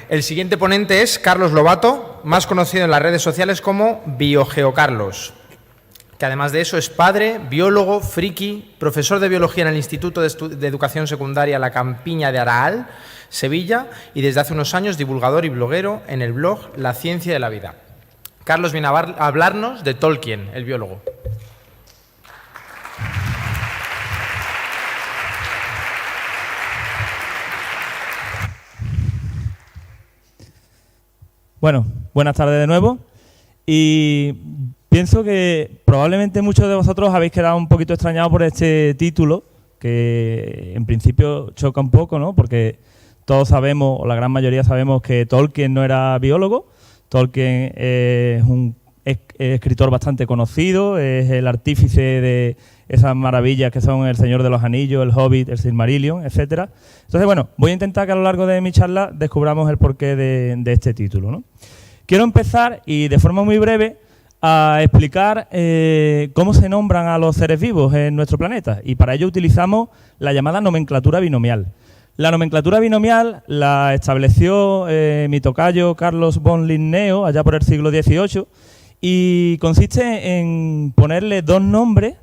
El siguiente ponente es Carlos Lobato, más conocido en las redes sociales como BioGeoCarlos, que además de eso es padre, biólogo, friki, profesor de biología en el Instituto de Educación Secundaria La Campiña de Araal, Sevilla, y desde hace unos años divulgador y bloguero en el blog La Ciencia de la Vida. Carlos viene a hablarnos de Tolkien, el biólogo. Bueno, buenas tardes de nuevo. Y pienso que probablemente muchos de vosotros habéis quedado un poquito extrañados por este título, que en principio choca un poco, ¿no? Porque todos sabemos, o la gran mayoría sabemos, que Tolkien no era biólogo. Tolkien es un escritor bastante conocido, es el artífice de esas maravillas que son El Señor de los Anillos, El Hobbit, El Silmarillion, etcétera. Entonces, bueno, voy a intentar que a lo largo de mi charla descubramos el porqué de este título, ¿no? Quiero empezar, y de forma muy breve, a explicar cómo se nombran a los seres vivos en nuestro planeta. Y para ello utilizamos la llamada nomenclatura binomial. La nomenclatura binomial la estableció mi tocayo Carlos von Linneo allá por el siglo XVIII y consiste en ponerle dos nombres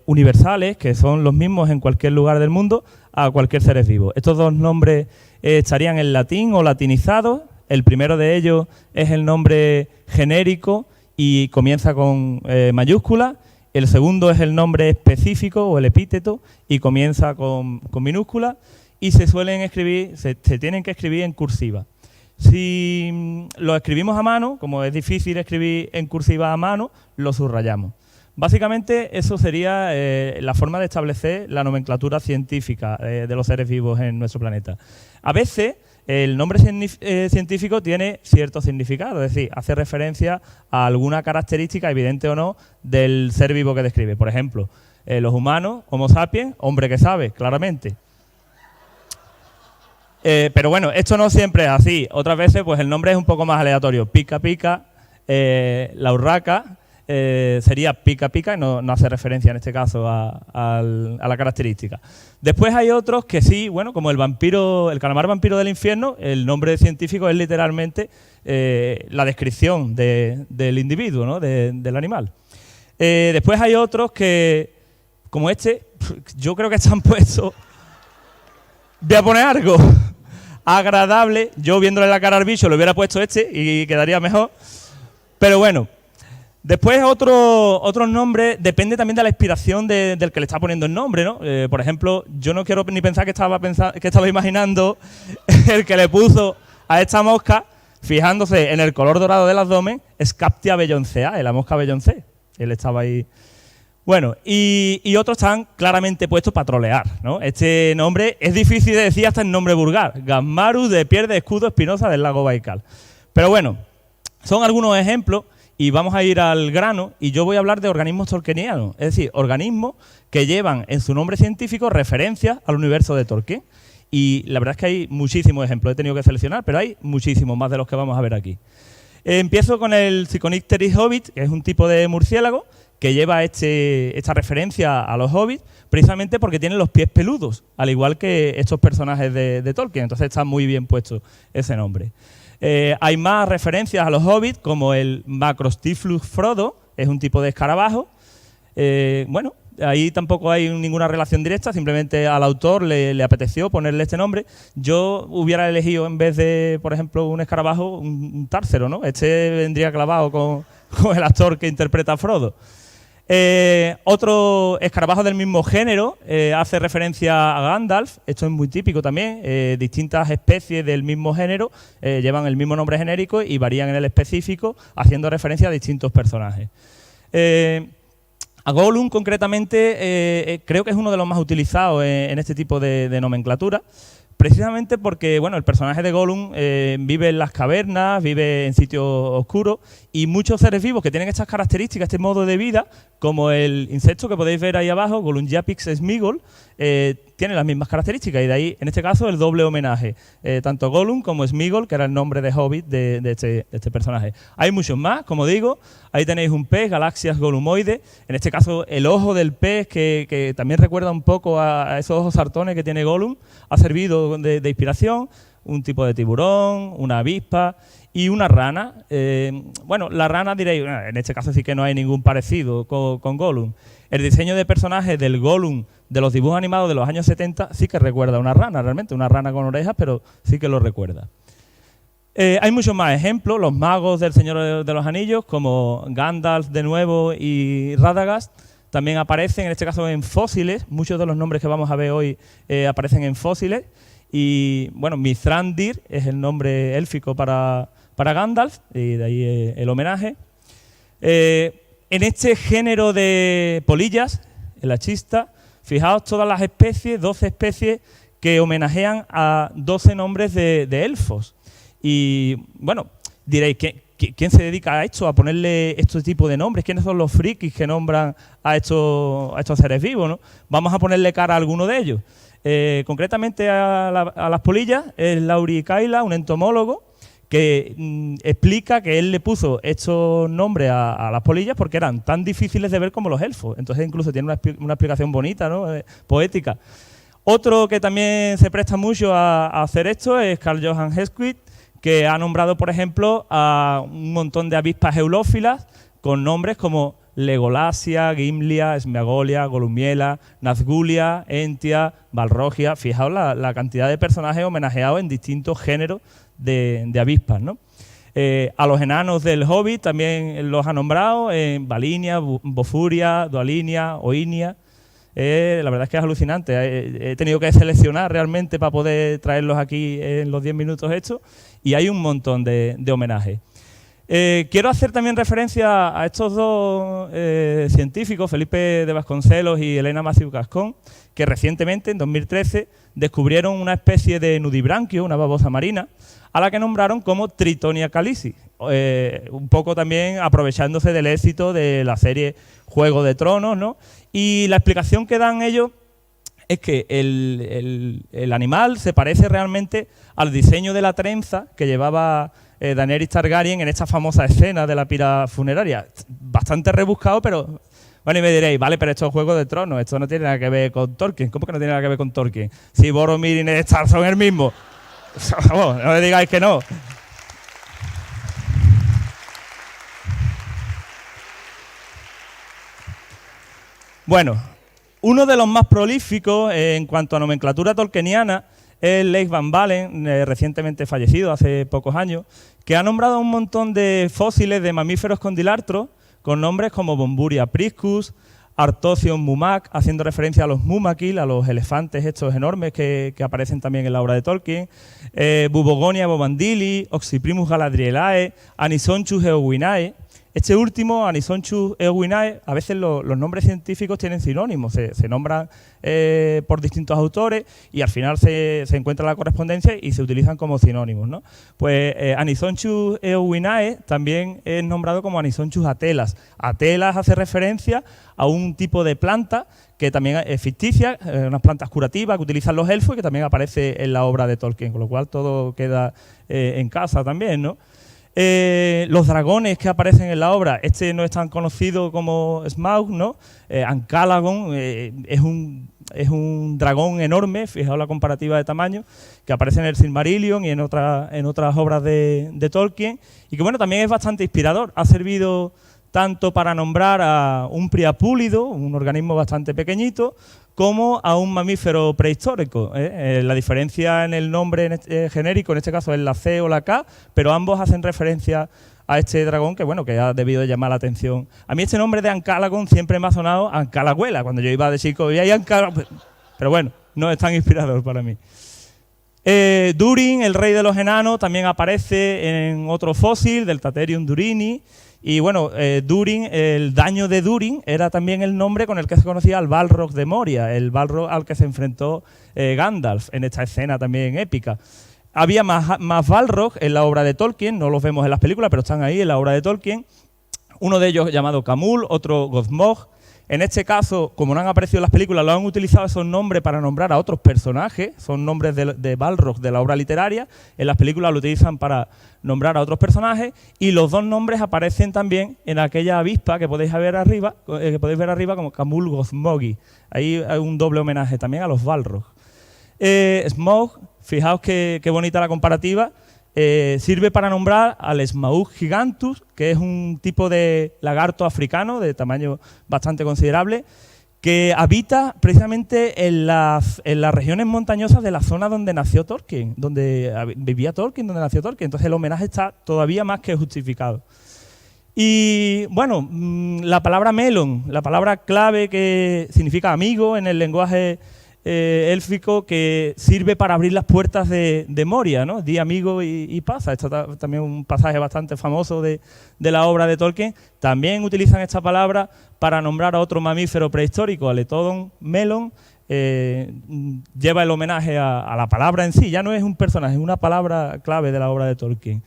universales, que son los mismos en cualquier lugar del mundo, a cualquier ser vivo. Estos dos nombres estarían en latín o latinizados. El primero de ellos es el nombre genérico y comienza con mayúscula. El segundo es el nombre específico o el epíteto y comienza con minúscula, y se tienen que escribir en cursiva. Si lo escribimos a mano, como es difícil escribir en cursiva a mano, lo subrayamos. Básicamente eso sería la forma de establecer la nomenclatura científica de los seres vivos en nuestro planeta. A veces el nombre científico tiene cierto significado, es decir, hace referencia a alguna característica, evidente o no, del ser vivo que describe. Por ejemplo, los humanos, Homo sapiens, hombre que sabe, claramente. Pero bueno, esto no siempre es así. Otras veces pues el nombre es un poco más aleatorio. Pica pica, la urraca sería pica pica y no hace referencia en este caso a la característica. Después hay otros que sí, bueno, como el calamar vampiro del infierno, el nombre científico es literalmente la descripción del individuo, ¿no? Del animal. Después hay otros que, como este, yo creo que están puestos. Voy a poner algo agradable. Yo viéndole la cara al bicho le hubiera puesto este y quedaría mejor. Pero bueno. Después otros nombres, depende también de la inspiración del que le está poniendo el nombre, ¿no? Por ejemplo, yo no quiero ni pensar que estaba imaginando el que le puso a esta mosca, fijándose en el color dorado del abdomen, Scaptia belloncea, la mosca belloncea. Él estaba ahí. Bueno, y otros están claramente puestos para trolear, ¿no? Este nombre es difícil de decir hasta el nombre vulgar. Gammarus de pierde escudo espinosa del lago Baikal. Pero bueno, son algunos ejemplos. Y vamos a ir al grano, y yo voy a hablar de organismos tolkienianos, es decir, organismos que llevan en su nombre científico referencias al universo de Tolkien. Y la verdad es que hay muchísimos ejemplos, he tenido que seleccionar, pero hay muchísimos más de los que vamos a ver aquí. Empiezo con el Psychonycteris hobbit, que es un tipo de murciélago que lleva esta referencia a los hobbits, precisamente porque tienen los pies peludos, al igual que estos personajes de Tolkien, entonces está muy bien puesto ese nombre. Hay más referencias a los hobbits, como el Macrostiflus frodo, es un tipo de escarabajo. Bueno, ahí tampoco hay ninguna relación directa, simplemente al autor le apeteció ponerle este nombre. Yo hubiera elegido, en vez de, por ejemplo, un escarabajo, un tárcero, ¿no? Este vendría clavado con el actor que interpreta a Frodo. Otro escarabajo del mismo género hace referencia a Gandalf. Esto es muy típico también. Distintas especies del mismo género llevan el mismo nombre genérico y varían en el específico, haciendo referencia a distintos personajes. A Gollum, concretamente, creo que es uno de los más utilizados en este tipo de nomenclatura. Precisamente porque, bueno, el personaje de Gollum vive en las cavernas, vive en sitios oscuros, y muchos seres vivos que tienen estas características, este modo de vida, como el insecto que podéis ver ahí abajo, Gollumjapix smigol, tienen las mismas características, y de ahí, en este caso, el doble homenaje. Tanto Gollum como Smigol, que era el nombre de Hobbit de este personaje. Hay muchos más, como digo. Ahí tenéis un pez, Galaxias gollumoides. En este caso, el ojo del pez, que también recuerda un poco a esos ojos sartones que tiene Gollum, ha servido de inspiración. un tipo de tiburón, una avispa y una rana. Bueno, la rana diréis, en este caso sí que no hay ningún parecido con Gollum. El diseño de personaje del Gollum de los dibujos animados de los años 70 sí que recuerda a una rana, realmente, una rana con orejas, pero sí que lo recuerda. Hay muchos más ejemplos, los magos del Señor de los Anillos, como Gandalf de nuevo y Radagast, también aparecen, en este caso en fósiles. Muchos de los nombres que vamos a ver hoy aparecen en fósiles. Y bueno, Mithrandir es el nombre élfico para Gandalf, y de ahí el homenaje. En este género de polillas, en la chista, fijaos todas las especies, 12 especies que homenajean a 12 nombres de elfos. Y bueno, diréis, ¿quién se dedica a esto, a ponerle este tipo de nombres? ¿Quiénes son los frikis que nombran a estos seres vivos, ¿no? Vamos a ponerle cara a alguno de ellos. Concretamente a las polillas es Lauri Kaila, un entomólogo, que explica que él le puso estos nombres a las polillas porque eran tan difíciles de ver como los elfos. Entonces incluso tiene una explicación bonita, ¿no? Poética. Otro que también se presta mucho a hacer esto es Carl Johan Hesquith, que ha nombrado, por ejemplo, a un montón de avispas eulófilas con nombres como Legolasia, Gimlia, Smeagolia, Golumiela, Nazgulia, Entia, Balrogia. Fijaos la cantidad de personajes homenajeados en distintos géneros de avispas, ¿no? A los enanos del Hobbit también los ha nombrado, Valinia, Bofuria, Dualinia, Oinia. La verdad es que es alucinante. He tenido que seleccionar realmente para poder traerlos aquí en los 10 minutos estos, y hay un montón de homenajes. Quiero hacer también referencia a estos dos científicos, Felipe de Vasconcelos y Elena Maciú Gascón, que recientemente, en 2013, descubrieron una especie de nudibranquio, una babosa marina, a la que nombraron como Tritonia calici, un poco también aprovechándose del éxito de la serie Juego de Tronos, ¿no? Y la explicación que dan ellos es que el animal se parece realmente al diseño de la trenza que llevaba Daenerys Targaryen en esta famosa escena de la pira funeraria. Bastante rebuscado, pero... Bueno, y me diréis, vale, pero esto es Juego de Tronos, esto no tiene nada que ver con Tolkien. ¿Cómo que no tiene nada que ver con Tolkien? Si Boromir y Ned Stark son el mismo. No me digáis que no. Bueno, uno de los más prolíficos en cuanto a nomenclatura tolkieniana es Leif Van Balen, recientemente fallecido hace pocos años, que ha nombrado un montón de fósiles de mamíferos condilartros con nombres como Bomburia priscus, Artocion mumac, haciendo referencia a los mumakil, a los elefantes estos enormes que aparecen también en la obra de Tolkien, Bubogonia bobandili, Oxyprimus galadrielae, Anisonchus eowinae. Este último, Anisonchus eowinae, a veces los nombres científicos tienen sinónimos, se nombran por distintos autores y al final se encuentra la correspondencia y se utilizan como sinónimos, ¿no? Pues Anisonchus eowinae también es nombrado como Anisonchus atelas. Atelas hace referencia a un tipo de planta que también es ficticia, unas plantas curativas que utilizan los elfos y que también aparece en la obra de Tolkien, con lo cual todo queda en casa también, ¿no? Los dragones que aparecen en la obra, este no es tan conocido como Smaug, ¿no? Ancalagon es un dragón enorme, fijaos la comparativa de tamaño, que aparece en el Silmarillion y en otras obras de Tolkien, y que bueno, también es bastante inspirador. Ha servido tanto para nombrar a un priapúlido, un organismo bastante pequeñito, como a un mamífero prehistórico. La diferencia en el nombre genérico, en este caso es la C o la K, pero ambos hacen referencia a este dragón que, bueno, que ha debido llamar la atención. A mí este nombre de Ancalagon siempre me ha sonado Ancalagüela. Cuando yo iba de chico veía ahí Ancalagüela, pero bueno, no es tan inspirador para mí. Durin, el rey de los enanos, también aparece en otro fósil del Taterium durini. Y bueno, Durin, el daño de Durin era también el nombre con el que se conocía al Balrog de Moria, el Balrog al que se enfrentó Gandalf en esta escena también épica. Había más Balrog en la obra de Tolkien, no los vemos en las películas, pero están ahí en la obra de Tolkien. Uno de ellos llamado Camul, otro Gothmog. En este caso, como no han aparecido en las películas, lo han utilizado esos nombres para nombrar a otros personajes, son nombres de Balrog de la obra literaria. En las películas lo utilizan para nombrar a otros personajes, y los dos nombres aparecen también en aquella avispa que podéis ver arriba como Camul Gothmogi. Ahí hay un doble homenaje también a los Balrog. Smaug, fijaos qué bonita la comparativa, sirve para nombrar al Smaug gigantus, que es un tipo de lagarto africano de tamaño bastante considerable, que habita precisamente en las regiones montañosas de la zona donde nació Tolkien, donde vivía Tolkien, donde nació Tolkien. Entonces el homenaje está todavía más que justificado. Y bueno, la palabra melon, la palabra clave que significa amigo en el lenguaje élfico, que sirve para abrir las puertas de Moria, ¿no? Di amigo y pasa. Esto también un pasaje bastante famoso de la obra de Tolkien. También utilizan esta palabra para nombrar a otro mamífero prehistórico, Aletodon melon. Lleva el homenaje a la palabra en sí. Ya no es un personaje, es una palabra clave de la obra de Tolkien.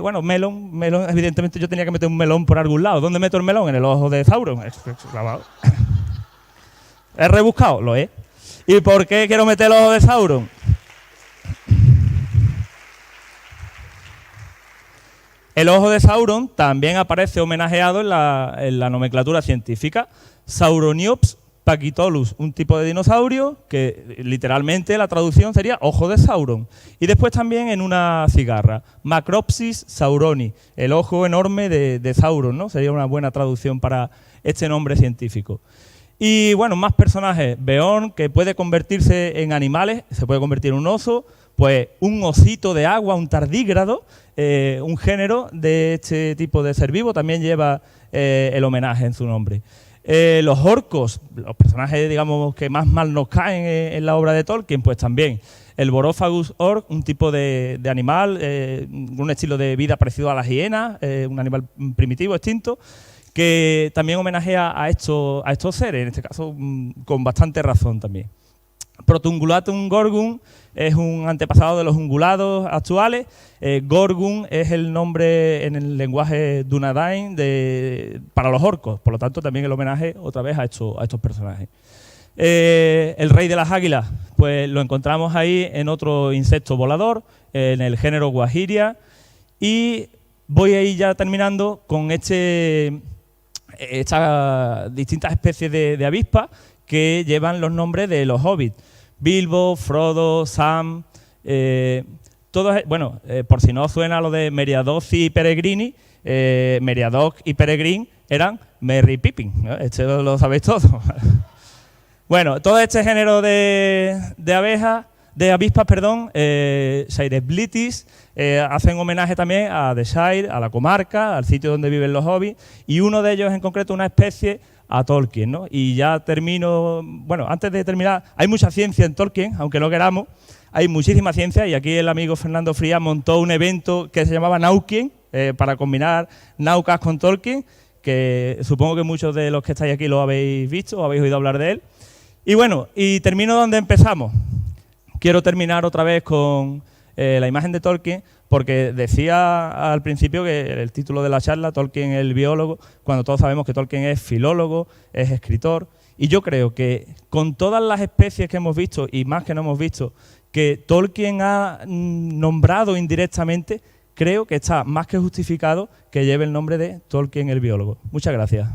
Bueno, melon, evidentemente yo tenía que meter un melón por algún lado. ¿Dónde meto el melón? En el ojo de Sauron. ¿Es rebuscado? Lo es. ¿Y por qué quiero meter el ojo de Sauron? El ojo de Sauron también aparece homenajeado en la nomenclatura científica. Sauroniops paquitolus, un tipo de dinosaurio que literalmente la traducción sería ojo de Sauron. Y después también en una cigarra, Macropsis sauroni, el ojo enorme de Sauron, ¿no? Sería una buena traducción para este nombre científico. Y bueno, más personajes. Beorn, que puede convertirse en animales, se puede convertir en un oso, pues un osito de agua, un tardígrado, un género de este tipo de ser vivo, también lleva el homenaje en su nombre. Los orcos, los personajes, digamos, que más mal nos caen en la obra de Tolkien, pues también. El Borófagus orc, un tipo de animal, un estilo de vida parecido a las hienas, un animal primitivo, extinto, que también homenajea a estos seres, en este caso con bastante razón también. Protungulatum gorgum es un antepasado de los ungulados actuales. Gorgum es el nombre en el lenguaje Dunedain para los orcos, por lo tanto también el homenaje otra vez a estos personajes. El rey de las águilas, pues lo encontramos ahí en otro insecto volador, en el género Guajiria. Y voy a ir ya terminando con estas distintas especies de avispas que llevan los nombres de los hobbits. Bilbo, Frodo, Sam, todos, bueno, por si no suena lo de Meriadoc y Peregrini, Meriadoc y Peregrin eran Merry y Pippin, ¿no? Esto lo sabéis todos. Bueno, todo este género de avispas, Shireblitis, hacen homenaje también a The Shire, a la comarca, al sitio donde viven los hobbits, y uno de ellos en concreto una especie a Tolkien, ¿no? Y ya termino, bueno, antes de terminar, hay mucha ciencia en Tolkien, aunque no queramos, hay muchísima ciencia, y aquí el amigo Fernando Frías montó un evento que se llamaba Nauquien, para combinar Naucas con Tolkien, que supongo que muchos de los que estáis aquí lo habéis visto o habéis oído hablar de él. Y bueno, y termino donde empezamos. Quiero terminar otra vez con la imagen de Tolkien, porque decía al principio que el título de la charla, Tolkien el biólogo, cuando todos sabemos que Tolkien es filólogo, es escritor, y yo creo que con todas las especies que hemos visto, y más que no hemos visto, que Tolkien ha nombrado indirectamente, creo que está más que justificado que lleve el nombre de Tolkien el biólogo. Muchas gracias.